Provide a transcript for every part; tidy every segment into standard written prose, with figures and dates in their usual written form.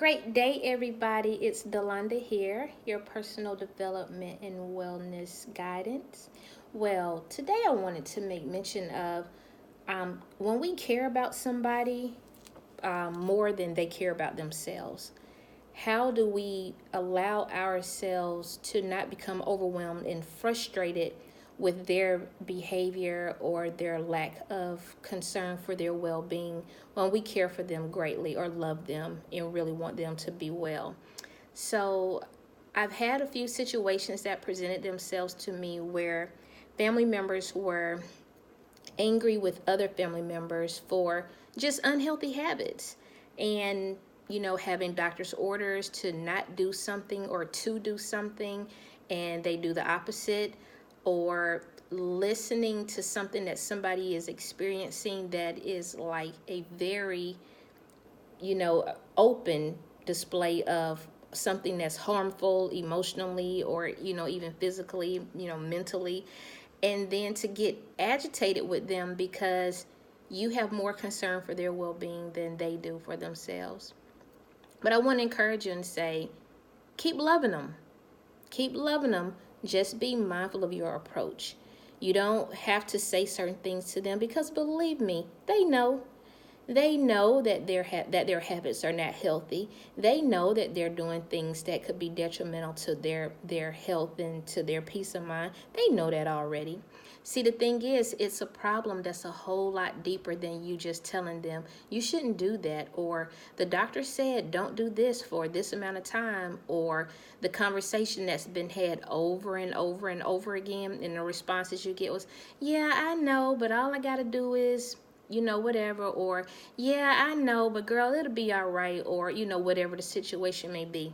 Great day, everybody. It's Delonda here, your personal development and wellness guidance. Well, today I wanted to make mention of when we care about somebody more than they care about themselves. How do we allow ourselves to not become overwhelmed and frustrated with their behavior or their lack of concern for their well being when we care for them greatly or love them and really want them to be well? So, I've had a few situations that presented themselves to me where family members were angry with other family members for just unhealthy habits and having doctor's orders to not do something or to do something and they do the opposite, or listening to something that somebody is experiencing that is like a very open display of something that's harmful emotionally or even physically, mentally, and then to get agitated with them because you have more concern for their well-being than they do for themselves. But I want to encourage you and say, keep loving them. Keep loving them. Just be mindful of your approach. You don't have to say certain things to them because believe me, they know. They know that their habits are not healthy. They know that they're doing things that could be detrimental to their health and to their peace of mind. They know that already. See, the thing is, it's a problem that's a whole lot deeper than you just telling them you shouldn't do that, or the doctor said don't do this for this amount of time, or the conversation that's been had over and over and over again, and the responses you get was, yeah, I know, but all I got to do is whatever, or yeah, I know, but girl, it'll be all right, or whatever the situation may be.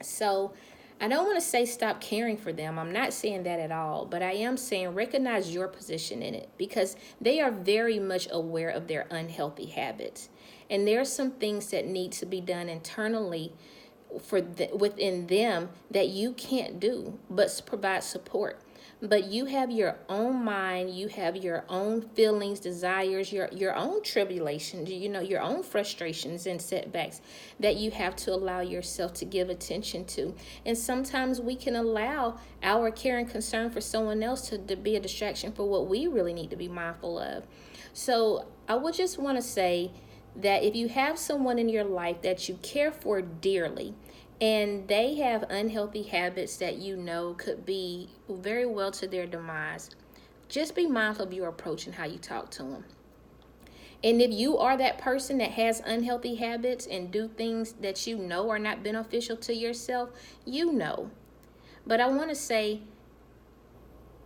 So I don't want to say stop caring for them. I'm not saying that at all, but I am saying recognize your position in it because they are very much aware of their unhealthy habits. And there are some things that need to be done internally within them that you can't do, but provide support. But you have your own mind, you have your own feelings, desires, your own tribulations, your own frustrations and setbacks that you have to allow yourself to give attention to. And sometimes we can allow our care and concern for someone else to be a distraction for what we really need to be mindful of. So I would just want to say that if you have someone in your life that you care for dearly, and they have unhealthy habits that could be very well to their demise, just be mindful of your approach and how you talk to them. And if you are that person that has unhealthy habits and do things that are not beneficial to yourself, But I want to say,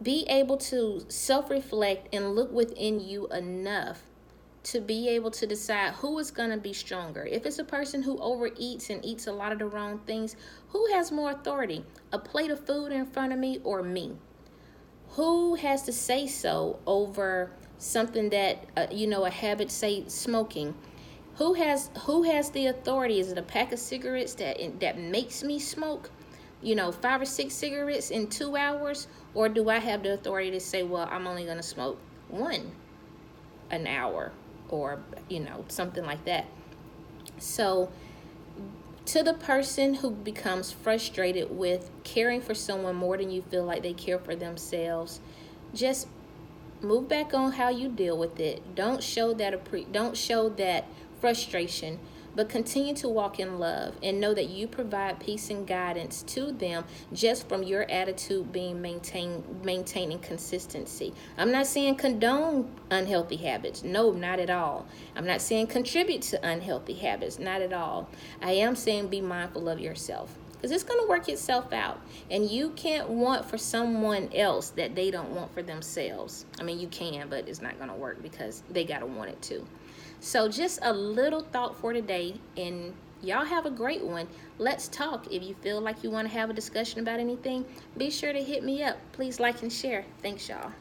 be able to self-reflect and look within you enough to be able to decide who is going to be stronger. If it's a person who overeats and eats a lot of the wrong things, who has more authority? A plate of food in front of me or me? Who has to say so over something that, a habit, say smoking? Who has the authority? Is it a pack of cigarettes that makes me smoke, 5 or 6 cigarettes in 2 hours? Or do I have the authority to say, well, I'm only going to smoke one an hour? Or something like that. So to the person who becomes frustrated with caring for someone more than you feel like they care for themselves, just move back on how you deal with it. Don't show that frustration, but continue to walk in love and know that you provide peace and guidance to them just from your attitude being maintaining consistency. I'm not saying condone unhealthy habits. No, not at all. I'm not saying contribute to unhealthy habits. Not at all. I am saying be mindful of yourself because it's going to work itself out. And you can't want for someone else that they don't want for themselves. I mean, you can, but it's not going to work because they got to want it too. So just a little thought for today, and y'all have a great one. Let's talk. If you feel like you want to have a discussion about anything, be sure to hit me up. Please like and share. Thanks, y'all.